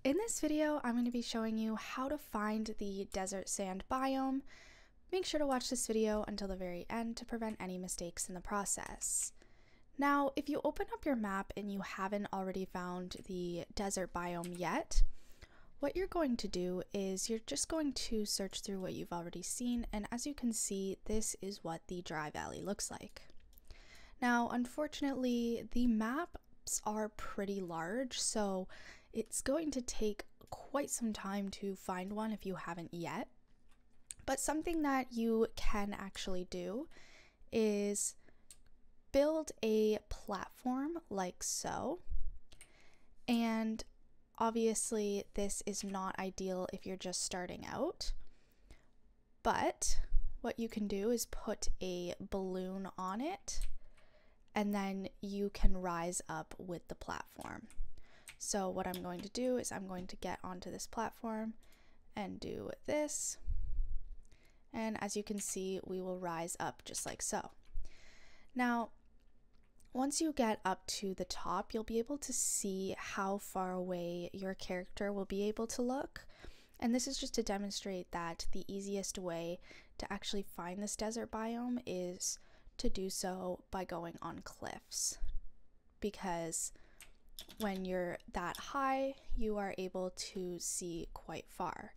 In this video, I'm going to be showing you how to find the desert sand biome. Make sure to watch this video until the very end to prevent any mistakes in the process. Now, if you open up your map and you haven't already found the desert biome yet, what you're going to do is you're just going to search through what you've already seen, and as you can see, this is what the dry valley looks like. Now, unfortunately, the maps are pretty large, so it's going to take quite some time to find one if you haven't yet. But something that you can actually do is build a platform like so. And obviously this is not ideal if you're just starting out. But what you can do is put a balloon on it, and then you can rise up with the platform. So what I'm going to do is I'm going to get onto this platform and do this. And as you can see, we will rise up just like so. Now, once you get up to the top, you'll be able to see how far away your character will be able to look. And this is just to demonstrate that the easiest way to actually find this desert biome is to do so by going on cliffs, because when you're that high, you are able to see quite far.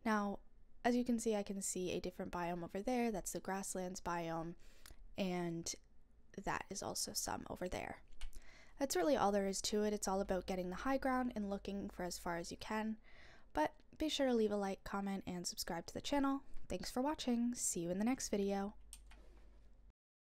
Now, as you can see, I can see a different biome over there. That's the grasslands biome, and that is also some over there. That's really all there is to it. It's all about getting the high ground and looking for as far as you can. But be sure to leave a like, comment, and subscribe to the channel. Thanks for watching. See you in the next video.